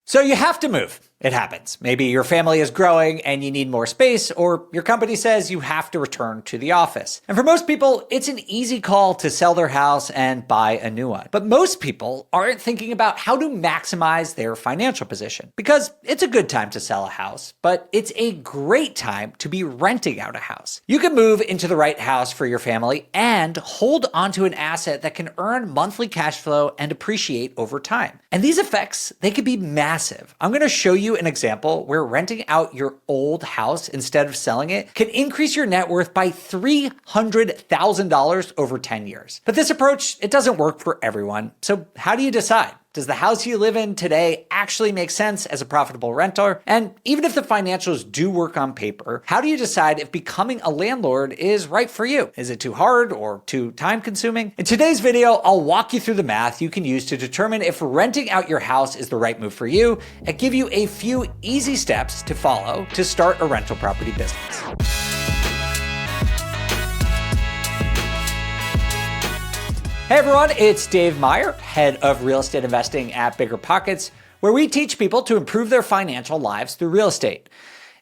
So you have to move. It happens. Maybe your family is growing and you need more space, or your company says you have to return to the office. And for most people, it's an easy call to sell their house and buy a new one. But most people aren't thinking about how to maximize their financial position, because it's a good time to sell a house, but it's a great time to be renting out a house. You can move into the right house for your family and hold onto an asset that can earn monthly cash flow and appreciate over time. And these effects, they could be massive. I'm going to show you an example where renting out your old house instead of selling it can increase your net worth by $300,000 over 10 years. But this approach, it doesn't work for everyone. So how do you decide? Does the house you live in today actually make sense as a profitable renter? And even if the financials do work on paper, how do you decide if becoming a landlord is right for you? Is it too hard or too time consuming? In today's video, I'll walk you through the math you can use to determine if renting out your house is the right move for you and give you a few easy steps to follow to start a rental property business. Hey everyone, it's Dave Meyer, head of real estate investing at BiggerPockets, where we teach people to improve their financial lives through real estate.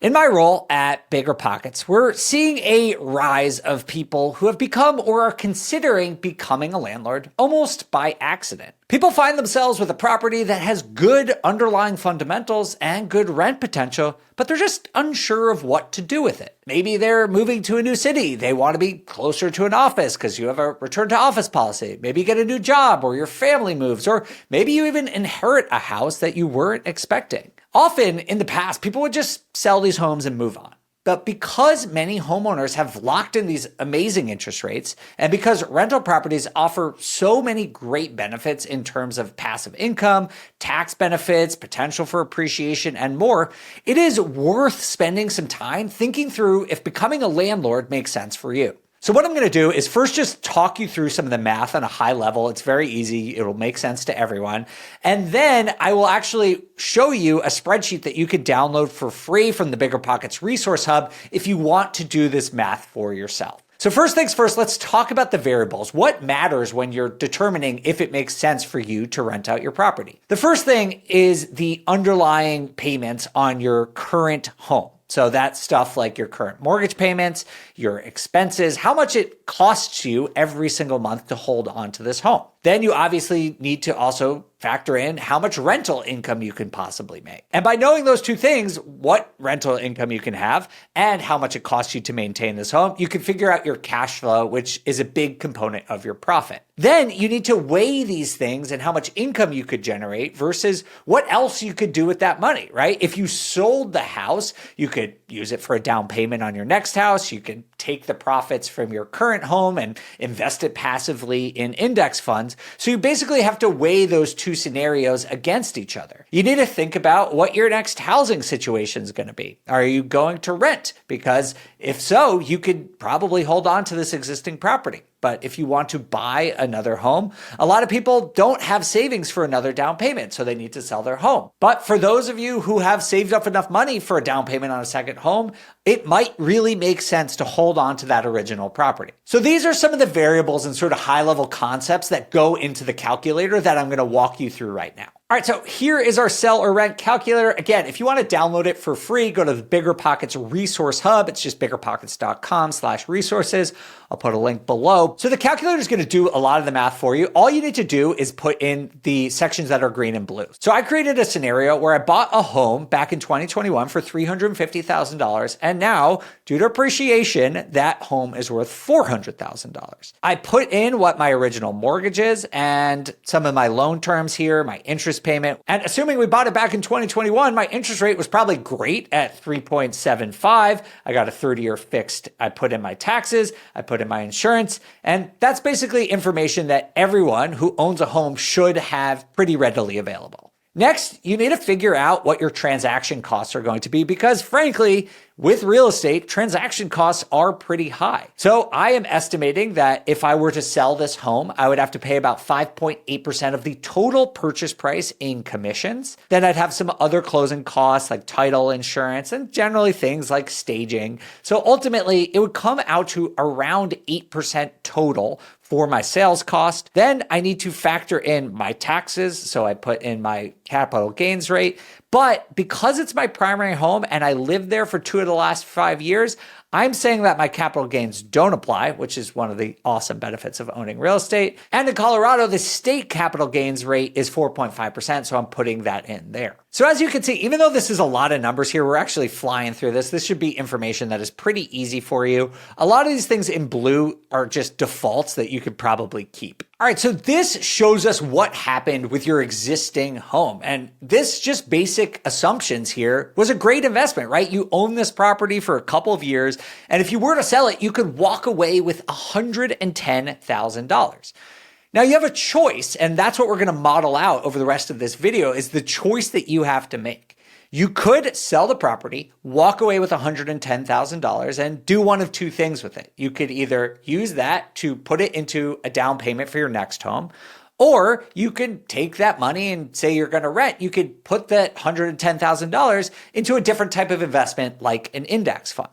In my role at BiggerPockets, we're seeing a rise of people who have become or are considering becoming a landlord almost by accident. People find themselves with a property that has good underlying fundamentals and good rent potential, but they're just unsure of what to do with it. Maybe they're moving to a new city. They want to be closer to an office because you have a return to office policy. Maybe you get a new job or your family moves, or maybe you even inherit a house that you weren't expecting. Often in the past, people would just sell these homes and move on. But because many homeowners have locked in these amazing interest rates, and because rental properties offer so many great benefits in terms of passive income, tax benefits, potential for appreciation, and more, it is worth spending some time thinking through if becoming a landlord makes sense for you. So what I'm going to do is first just talk you through some of the math on a high level. It's very easy. It'll make sense to everyone. And then I will actually show you a spreadsheet that you could download for free from the BiggerPockets Resource Hub if you want to do this math for yourself. So first things first, let's talk about the variables. What matters when you're determining if it makes sense for you to rent out your property? The first thing is the underlying payments on your current home. So that's stuff like your current mortgage payments, your expenses, how much it costs you every single month to hold on to this home. Then you obviously need to also factor in how much rental income you can possibly make. And by knowing those two things, what rental income you can have and how much it costs you to maintain this home, you can figure out your cash flow, which is a big component of your profit. Then you need to weigh these things and how much income you could generate versus what else you could do with that money, right? If you sold the house, you could use it for a down payment on your next house. You could take the profits from your current home and invest it passively in index funds. So you basically have to weigh those two scenarios against each other. You need to think about what your next housing situation is going to be. Are you going to rent? Because if so, you could probably hold on to this existing property. But if you want to buy another home, a lot of people don't have savings for another down payment, so they need to sell their home. But for those of you who have saved up enough money for a down payment on a second home, it might really make sense to hold on to that original property. So these are some of the variables and sort of high-level concepts that go into the calculator that I'm going to walk you through right now. All right, so here is our sell or rent calculator. Again, if you want to download it for free, go to the BiggerPockets Resource Hub. It's just biggerpockets.com/resources. I'll put a link below. So the calculator is going to do a lot of the math for you. All you need to do is put in the sections that are green and blue. So I created a scenario where I bought a home back in 2021 for $350,000. And now, due to appreciation, that home is worth $400,000. I put in what my original mortgage is and some of my loan terms here, my interest payment. And assuming we bought it back in 2021, my interest rate was probably great at 3.75. I got a 30-year fixed. I put in my taxes. I put in my insurance. And that's basically information that everyone who owns a home should have pretty readily available. Next, you need to figure out what your transaction costs are going to be because frankly, with real estate, transaction costs are pretty high. So I am estimating that if I were to sell this home, I would have to pay about 5.8% of the total purchase price in commissions. Then I'd have some other closing costs like title insurance and generally things like staging. So ultimately, it would come out to around 8% total for my sales cost. Then I need to factor in my taxes. So I put in my capital gains rate. But because it's my primary home and I lived there for 2 of the last 5 years, I'm saying that my capital gains don't apply, which is one of the awesome benefits of owning real estate. And in Colorado, the state capital gains rate is 4.5%, so I'm putting that in there. So as you can see, even though this is a lot of numbers here, we're actually flying through this. This should be information that is pretty easy for you. A lot of these things in blue are just defaults that you could probably keep. All right, so this shows us what happened with your existing home. And this just basic assumptions here was a great investment, right? You own this property for a couple of years. And if you were to sell it, you could walk away with $110,000. Now you have a choice, and that's what we're going to model out over the rest of this video is the choice that you have to make. You could sell the property, walk away with $110,000 and do one of two things with it. You could either use that to put it into a down payment for your next home, or you could take that money and say you're going to rent. You could put that $110,000 into a different type of investment like an index fund.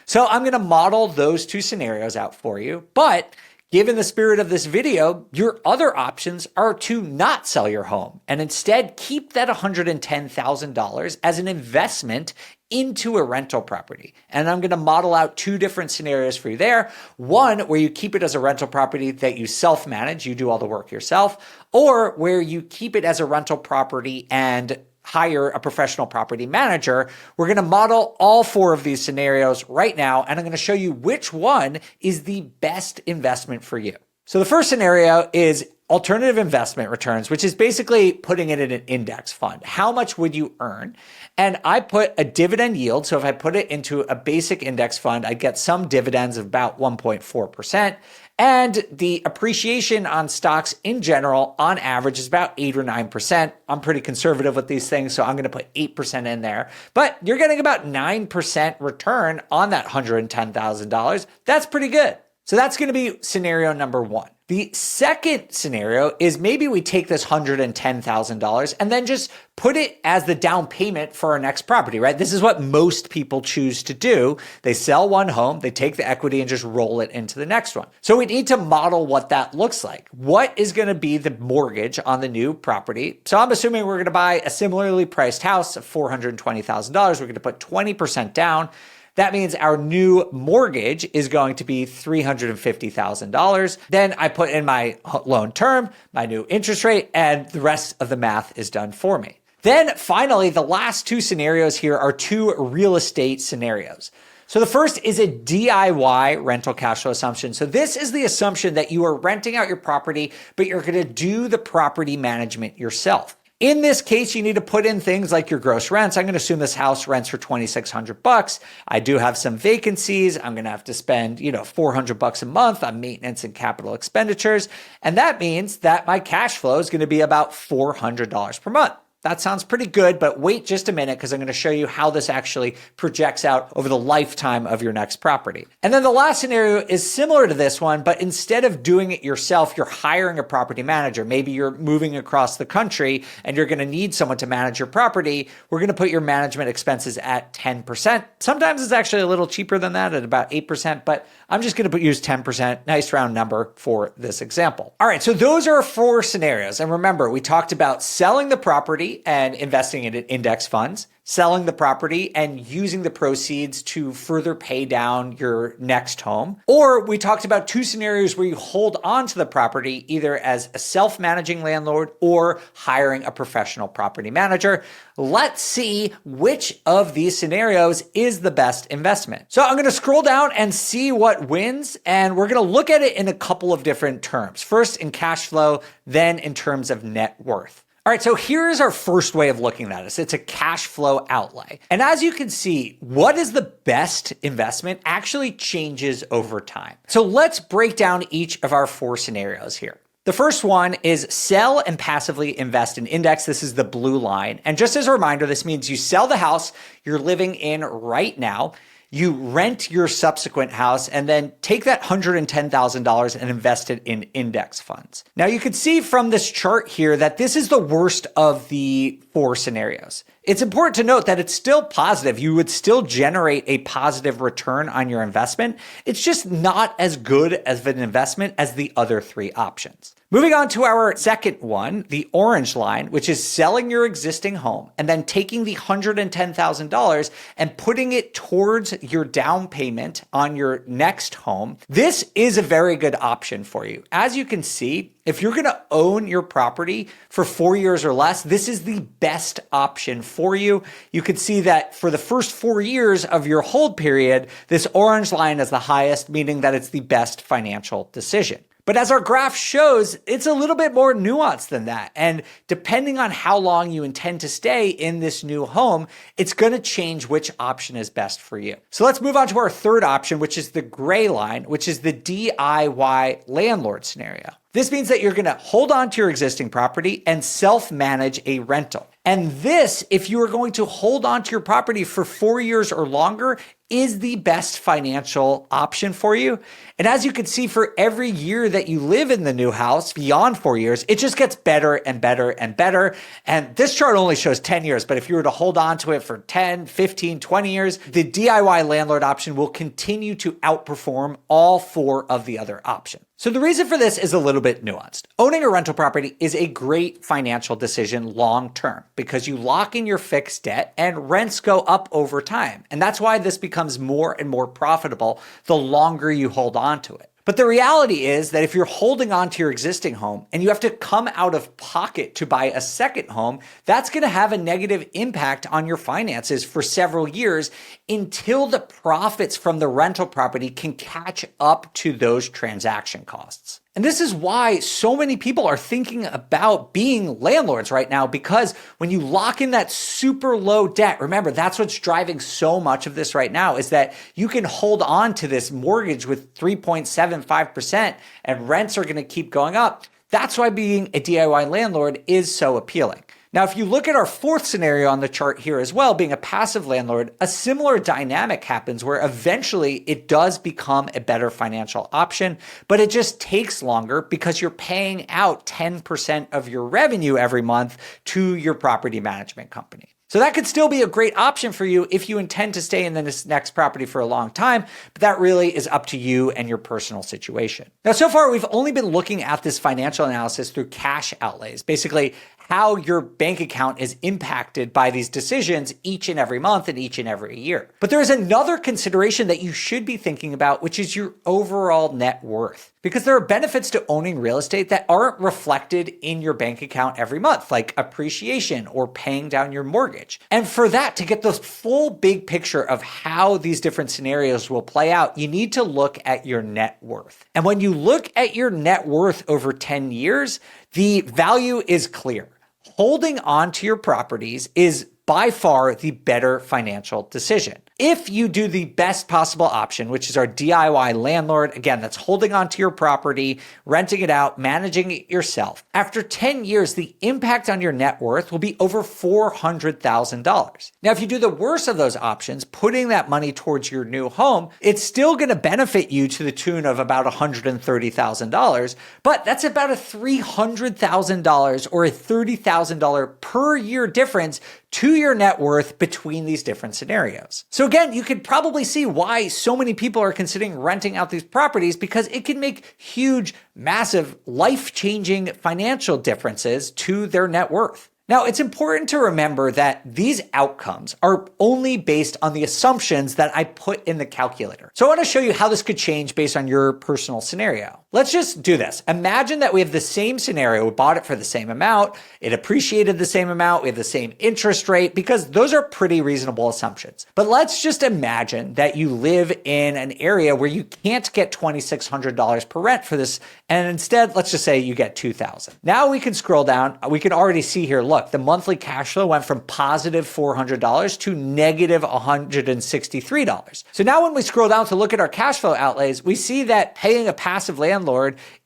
So I'm going to model those two scenarios out for you, but given the spirit of this video, your other options are to not sell your home and instead keep that $110,000 as an investment into a rental property. And I'm going to model out two different scenarios for you there. One, where you keep it as a rental property that you self-manage, you do all the work yourself, or where you keep it as a rental property and hire a professional property manager. We're going to model all four of these scenarios right now, and I'm going to show you which one is the best investment for you. So the first scenario is alternative investment returns, which is basically putting it in an index fund. How much would you earn? And I put a dividend yield. So if I put it into a basic index fund, I get some dividends of about 1.4%. And the appreciation on stocks in general, on average, is about 8 or 9%. I'm pretty conservative with these things, so I'm going to put 8% in there. But you're getting about 9% return on that $110,000. That's pretty good. So that's going to be scenario number one. The second scenario is maybe we take this $110,000 and then just put it as the down payment for our next property, right? This is what most people choose to do. They sell one home, they take the equity and just roll it into the next one. So we need to model what that looks like. What is going to be the mortgage on the new property? So I'm assuming we're going to buy a similarly priced house of $420,000. We're going to put 20% down. That means our new mortgage is going to be $350,000. Then I put in my loan term, my new interest rate, and the rest of the math is done for me. Then finally, the last two scenarios here are two real estate scenarios. So the first is a DIY rental cash flow assumption. So this is the assumption that you are renting out your property, but you're going to do the property management yourself. In this case, you need to put in things like your gross rents. I'm going to assume this house rents for $2,600. I do have some vacancies. I'm going to have to spend, $400 a month on maintenance and capital expenditures. And that means that my cash flow is going to be about $400 per month. That sounds pretty good, but wait just a minute because I'm going to show you how this actually projects out over the lifetime of your next property. And then the last scenario is similar to this one, but instead of doing it yourself, you're hiring a property manager. Maybe you're moving across the country and you're going to need someone to manage your property. We're going to put your management expenses at 10%. Sometimes it's actually a little cheaper than that at about 8%, but I'm just going to use 10%, nice round number for this example. All right, so those are four scenarios. And remember, we talked about selling the property and investing in index funds, selling the property and using the proceeds to further pay down your next home. Or we talked about two scenarios where you hold on to the property either as a self-managing landlord or hiring a professional property manager. Let's see which of these scenarios is the best investment. So I'm going to scroll down and see what wins, and we're going to look at it in a couple of different terms. First in cash flow, then in terms of net worth. All right, so here's our first way of looking at it. It's a cash flow outlay. And as you can see, what is the best investment actually changes over time. So let's break down each of our four scenarios here. The first one is sell and passively invest in index. This is the blue line. And just as a reminder, this means you sell the house you're living in right now. You rent your subsequent house and then take that $110,000 and invest it in index funds. Now you can see from this chart here that this is the worst of the four scenarios. It's important to note that it's still positive. You would still generate a positive return on your investment. It's just not as good as an investment as the other three options. Moving on to our second one, the orange line, which is selling your existing home and then taking the $110,000 and putting it towards your down payment on your next home. This is a very good option for you. As you can see, if you're going to own your property for 4 years or less, this is the best option for you. You can see that for the first 4 years of your hold period, this orange line is the highest, meaning that it's the best financial decision. But as our graph shows, it's a little bit more nuanced than that. And depending on how long you intend to stay in this new home, it's going to change which option is best for you. So let's move on to our third option, which is the gray line, which is the DIY landlord scenario. This means that you're going to hold on to your existing property and self-manage a rental. And this, if you are going to hold on to your property for 4 years or longer, is the best financial option for you. And as you can see, for every year that you live in the new house beyond 4 years, it just gets better and better and better. And this chart only shows 10 years, but if you were to hold on to it for 10, 15, 20 years, the DIY landlord option will continue to outperform all 4 of the other options. So the reason for this is a little bit nuanced. Owning a rental property is a great financial decision long-term because you lock in your fixed debt and rents go up over time. And that's why this becomes more and more profitable the longer you hold on to it. But the reality is that if you're holding on to your existing home and you have to come out of pocket to buy a second home, that's going to have a negative impact on your finances for several years until the profits from the rental property can catch up to those transaction costs. And this is why so many people are thinking about being landlords right now, because when you lock in that super low debt, remember, that's what's driving so much of this right now, is that you can hold on to this mortgage with 3.75% and rents are going to keep going up. That's why being a DIY landlord is so appealing. Now, if you look at our fourth scenario on the chart here as well, being a passive landlord, a similar dynamic happens where eventually it does become a better financial option, but it just takes longer because you're paying out 10% of your revenue every month to your property management company. So that could still be a great option for you if you intend to stay in this next property for a long time, but that really is up to you and your personal situation. Now, so far, we've only been looking at this financial analysis through cash outlays, basically how your bank account is impacted by these decisions each and every month and each and every year. But there is another consideration that you should be thinking about, which is your overall net worth. Because there are benefits to owning real estate that aren't reflected in your bank account every month, like appreciation or paying down your mortgage. And for that, to get the full big picture of how these different scenarios will play out, you need to look at your net worth. And when you look at your net worth over 10 years, the value is clear. Holding on to your properties is by far the better financial decision. If you do the best possible option, which is our DIY landlord, again, that's holding on to your property, renting it out, managing it yourself, after 10 years, the impact on your net worth will be over $400,000. Now, if you do the worst of those options, putting that money towards your new home, it's still going to benefit you to the tune of about $130,000, but that's about a $300,000 or a $30,000 per year difference to your net worth between these different scenarios. So again, you could probably see why so many people are considering renting out these properties, because it can make huge, massive, life-changing financial differences to their net worth. Now, it's important to remember that these outcomes are only based on the assumptions that I put in the calculator. So I want to show you how this could change based on your personal scenario. Let's just do this. Imagine that we have the same scenario. We bought it for the same amount. It appreciated the same amount. We have the same interest rate, because those are pretty reasonable assumptions. But let's just imagine that you live in an area where you can't get $2,600 per rent for this. And instead, let's just say you get $2,000. Now we can scroll down. We can already see here, look, the monthly cash flow went from positive $400 to negative $163. So now when we scroll down to look at our cash flow outlays, we see that paying a passive landlord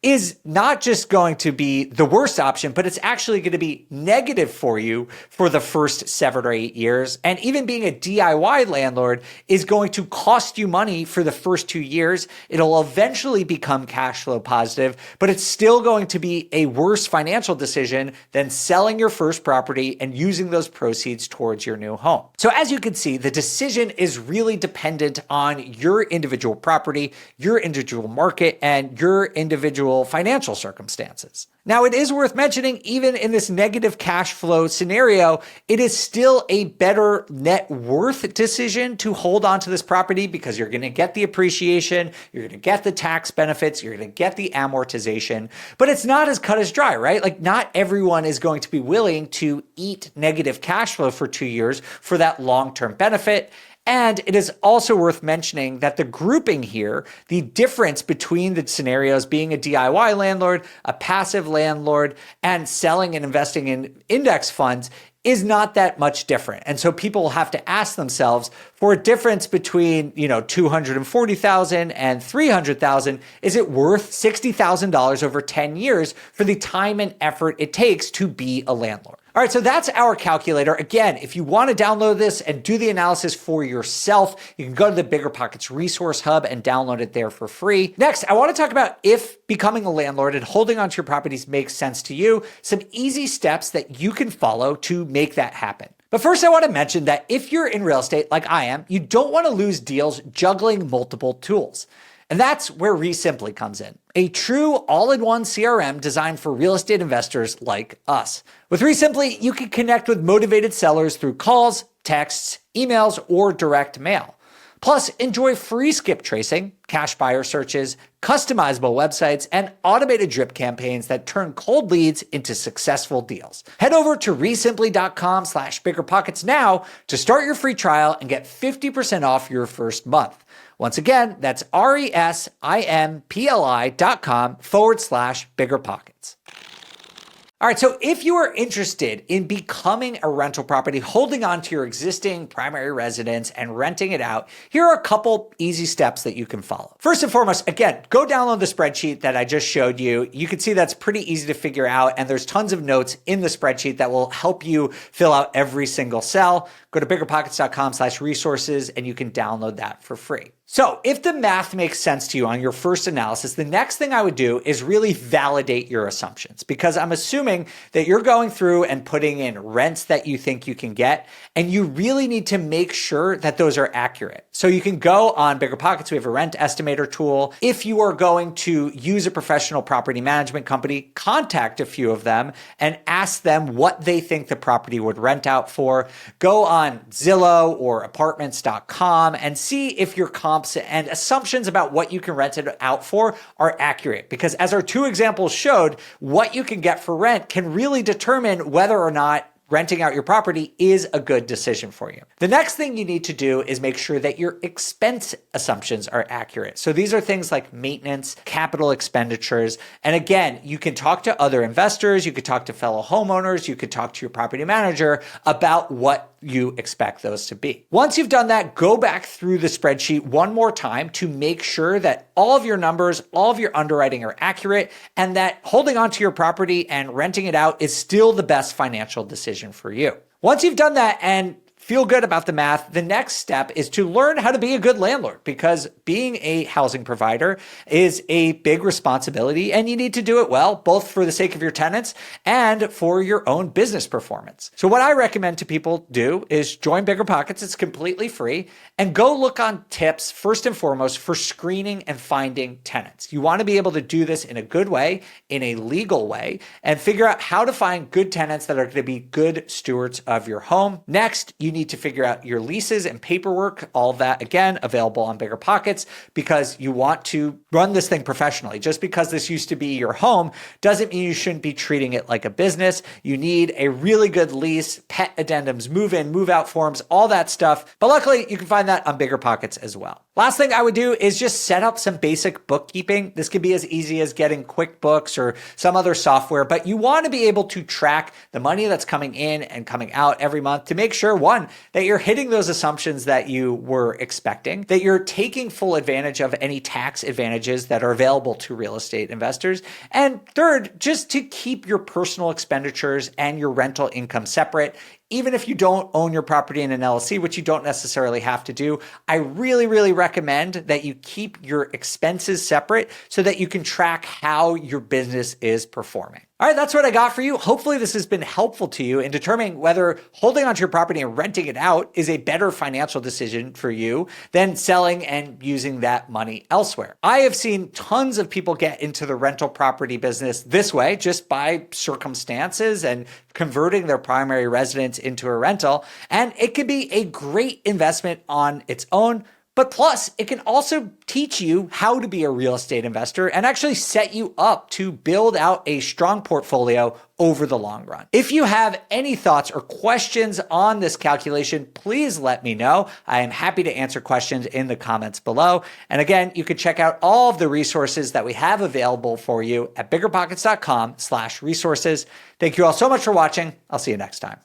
is not just going to be the worst option, but it's actually going to be negative for you for the first 7 or 8 years. And even being a DIY landlord is going to cost you money for the first 2 years. It'll eventually become cash flow positive, but it's still going to be a worse financial decision than selling your first property and using those proceeds towards your new home. So as you can see, the decision is really dependent on your individual property, your individual market, and your individual financial circumstances. Now, it is worth mentioning, even in this negative cash flow scenario, it is still a better net worth decision to hold on to this property because you're going to get the appreciation, you're going to get the tax benefits, you're going to get the amortization, but it's not as cut as dry, right? Like, not everyone is going to be willing to eat negative cash flow for 2 years for that long-term benefit. And it is also worth mentioning that the grouping here, the difference between the scenarios being a DIY landlord, a passive landlord, and selling and investing in index funds is not that much different. And so people will have to ask themselves, for a difference between, $240,000 and $300,000, is it worth $60,000 over 10 years for the time and effort it takes to be a landlord? All right, so that's our calculator. Again, if you want to download this and do the analysis for yourself, you can go to the BiggerPockets resource hub and download it there for free. Next, I want to talk about if becoming a landlord and holding onto your properties makes sense to you, some easy steps that you can follow to make that happen. But first, I want to mention that if you're in real estate like I am, you don't want to lose deals juggling multiple tools. And that's where REsimpli comes in, a true all-in-one CRM designed for real estate investors like us. With REsimpli, you can connect with motivated sellers through calls, texts, emails, or direct mail. Plus, enjoy free skip tracing, cash buyer searches, customizable websites, and automated drip campaigns that turn cold leads into successful deals. Head over to REsimpli.com/BiggerPockets now to start your free trial and get 50% off your first month. Once again, that's REsimpli.com/BiggerPockets. All right, so if you are interested in becoming a rental property, holding on to your existing primary residence and renting it out, here are a couple easy steps that you can follow. First and foremost, again, go download the spreadsheet that I just showed you. You can see that's pretty easy to figure out, and there's tons of notes in the spreadsheet that will help you fill out every single cell. Go to BiggerPockets.com/resources, and you can download that for free. So if the math makes sense to you on your first analysis, the next thing I would do is really validate your assumptions, because I'm assuming that you're going through and putting in rents that you think you can get, and you really need to make sure that those are accurate. So you can go on BiggerPockets. We have a rent estimator tool. If you are going to use a professional property management company, contact a few of them and ask them what they think the property would rent out for. Go on Zillow or apartments.com and see if your comps and assumptions about what you can rent it out for are accurate. Because as our two examples showed, what you can get for rent can really determine whether or not renting out your property is a good decision for you. The next thing you need to do is make sure that your expense assumptions are accurate. So these are things like maintenance, capital expenditures. And again, you can talk to other investors, you could talk to fellow homeowners, you could talk to your property manager about what you expect those to be. Once you've done that, go back through the spreadsheet one more time to make sure that all of your numbers, all of your underwriting are accurate, and that holding onto your property and renting it out is still the best financial decision for you. Once you've done that and feel good about the math, the next step is to learn how to be a good landlord, because being a housing provider is a big responsibility and you need to do it well, both for the sake of your tenants and for your own business performance. So what I recommend to people do is join BiggerPockets. It's completely free, and go look on tips first and foremost for screening and finding tenants. You want to be able to do this in a good way, in a legal way, and figure out how to find good tenants that are going to be good stewards of your home. Next, you need to figure out your leases and paperwork, all of that, again, available on BiggerPockets, because you want to run this thing professionally. Just because this used to be your home doesn't mean you shouldn't be treating it like a business. You need a really good lease, pet addendums, move in, move out forms, all that stuff. But luckily, you can find that on BiggerPockets as well. Last thing I would do is just set up some basic bookkeeping. This could be as easy as getting QuickBooks or some other software, but you want to be able to track the money that's coming in and coming out every month to make sure, one, that you're hitting those assumptions that you were expecting, that you're taking full advantage of any tax advantages that are available to real estate investors, and third, just to keep your personal expenditures and your rental income separate. Even if you don't own your property in an LLC, which you don't necessarily have to do, I really, really recommend that you keep your expenses separate so that you can track how your business is performing. All right, that's what I got for you. Hopefully this has been helpful to you in determining whether holding onto your property and renting it out is a better financial decision for you than selling and using that money elsewhere. I have seen tons of people get into the rental property business this way, just by circumstances and converting their primary residence into a rental. And it can be a great investment on its own. But plus, it can also teach you how to be a real estate investor and actually set you up to build out a strong portfolio over the long run. If you have any thoughts or questions on this calculation, please let me know. I am happy to answer questions in the comments below. And again, you can check out all of the resources that we have available for you at biggerpockets.com/resources. Thank you all so much for watching. I'll see you next time.